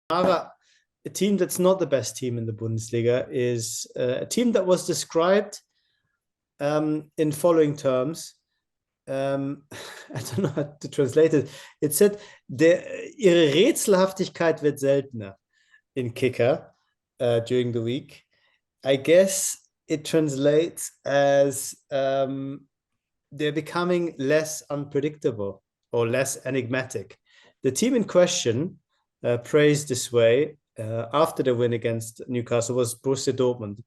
Mara, a team that's not the best team in the Bundesliga is a team that was described in following terms. I don't know how to translate it. It said, ihre Rätselhaftigkeit wird seltener in Kicker during the week. I guess it translates as they're becoming less unpredictable or less enigmatic. The team in question, praised this way after the win against Newcastle, was Borussia Dortmund.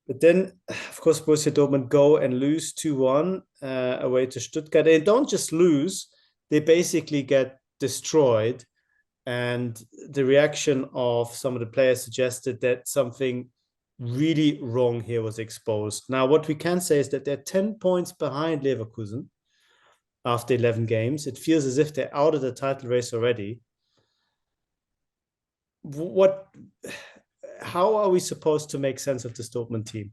But then, of course, Borussia Dortmund go and lose 2-1 away to Stuttgart. They don't just lose, they basically get destroyed. And the reaction of some of the players suggested that something really wrong here was exposed. Now, what we can say is that they're 10 points behind Leverkusen after 11 games. It feels as if they're out of the title race already. How are we supposed to make sense of this Dortmund team?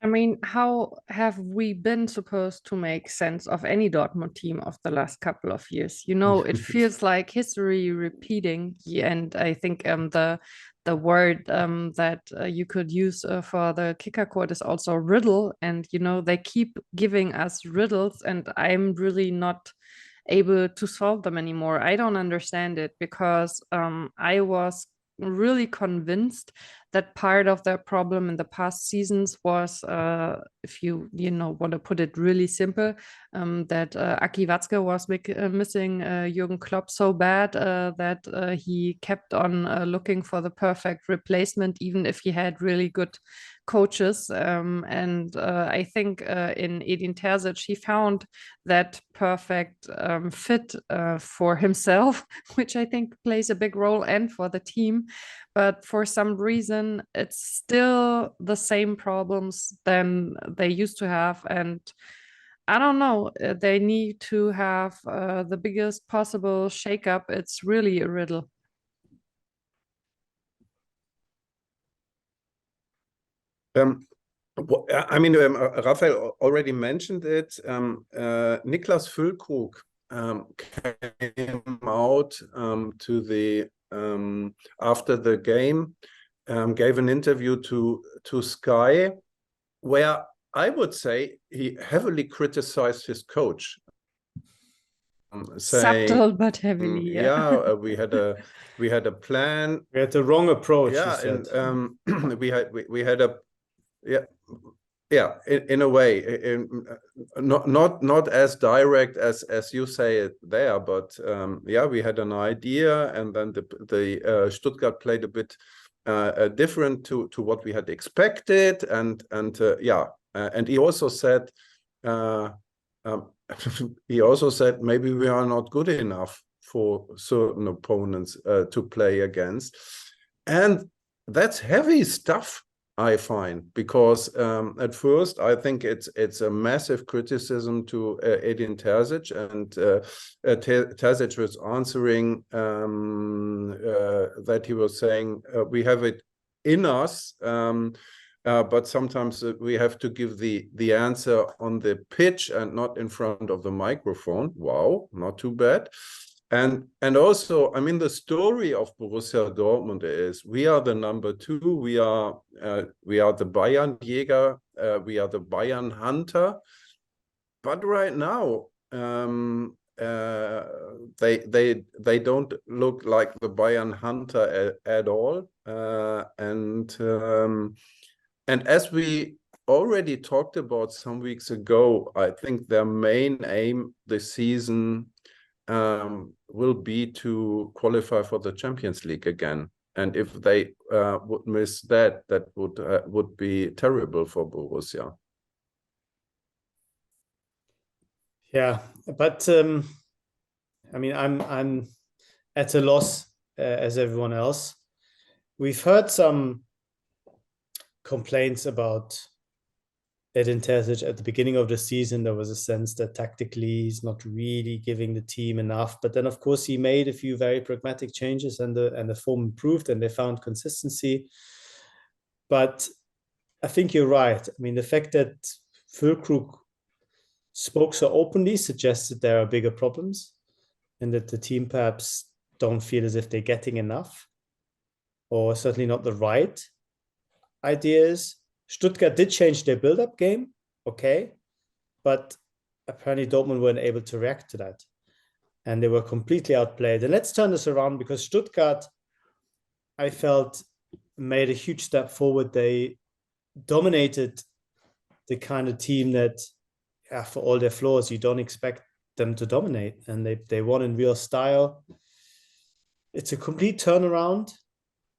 I mean, how have we been supposed to make sense of any Dortmund team of the last couple of years? You know, it feels like history repeating. And I think the word that you could use for the kicker quote is also riddle. And, you know, they keep giving us riddles, and I'm really not able to solve them anymore. I don't understand it, because I was really convinced that part of the problem in the past seasons was, if you want to put it really simple, that Aki Watzke was missing Jürgen Klopp so bad that he kept on looking for the perfect replacement, even if he had really good coaches. And I think in Edin Terzic, he found that perfect fit for himself, which I think plays a big role, and for the team. But for some reason, it's still the same problems than they used to have. And I don't know, they need to have the biggest possible shakeup. It's really a riddle. I mean, Raphael already mentioned it. Niklas Füllkrug came out to the after the game, gave an interview to Sky, where I would say he heavily criticized his coach. Saying, subtle but heavily. Yeah, we had a plan. We had the wrong approach. Yeah, and we had a in a way, not as direct as you say it there, but yeah, we had an idea, and then the Stuttgart played a bit different to what we had expected, and yeah, and he also said maybe we are not good enough for certain opponents to play against, and that's heavy stuff, I find, because at first I think it's a massive criticism to Edin Terzic, and Terzic was answering that he was saying we have it in us, but sometimes we have to give the answer on the pitch and not in front of the microphone. Wow, not too bad. And also, I mean, the story of Borussia Dortmund is we are the number 2. We are the Bayern Jäger. We are the Bayern Hunter. But right now, they don't look like the Bayern Hunter at all. And as we already talked about some weeks ago, I think their main aim this season will be to qualify for the Champions League again. And if they would miss that, that would be terrible for Borussia. Yeah, but I mean, I'm at a loss as everyone else. We've heard some complaints about Edin Terzic at the beginning of the season. There was a sense that tactically he's not really giving the team enough. But then, of course, he made a few very pragmatic changes, and the form improved, and they found consistency. But I think you're right. I mean, the fact that Füllkrug spoke so openly suggests that there are bigger problems, and that the team perhaps don't feel as if they're getting enough, or certainly not the right ideas. Stuttgart did change their build-up game, okay, but apparently Dortmund weren't able to react to that, and they were completely outplayed. And let's turn this around, because Stuttgart, I felt, made a huge step forward. They dominated the kind of team that, for all their flaws, you don't expect them to dominate, and they won in real style. It's a complete turnaround.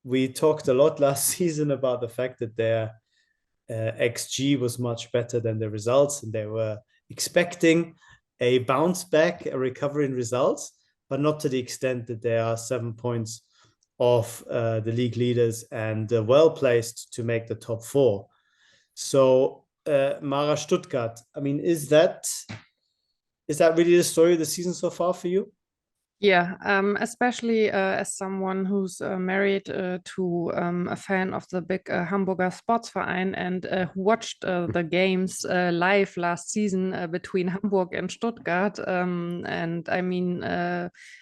We talked a lot last season about the fact that their XG was much better than the results, and they were expecting a bounce back, a recovery in results, but not to the extent that they are 7 points off the league leaders and well placed to make the top 4. So Mara, Stuttgart, I mean, is that really the story of the season so far for you? Yeah, especially as someone who's married to a fan of the big Hamburger Sportsverein, and who watched the games live last season between Hamburg and Stuttgart. And I mean,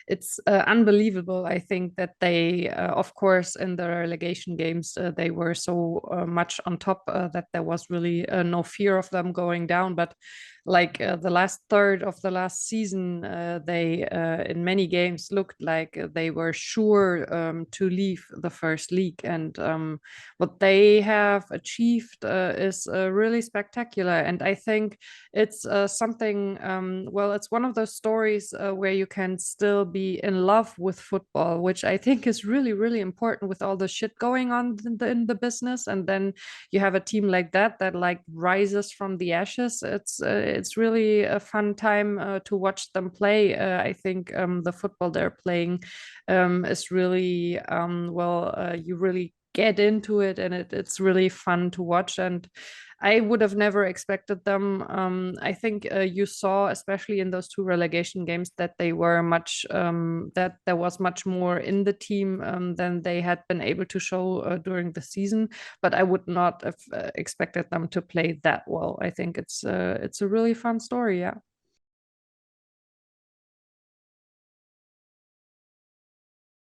it's unbelievable, I think, that they, of course, in the relegation games, they were so much on top that there was really no fear of them going down. But like the last third of the last season, they in many games looked like they were sure to leave the first league, and what they have achieved is really spectacular. And I think it's something, well, it's one of those stories where you can still be in love with football, which I think is really, really important with all the shit going on in the business. And then you have a team like that like rises from the ashes. It's really a fun time to watch them play. I think the football they're playing is really well. You really get into it, and it's really fun to watch. And I would have never expected them. I think you saw, especially in those 2 relegation games, that they were much that there was much more in the team than they had been able to show during the season. But I would not have expected them to play that well. I think it's a really fun story. Yeah.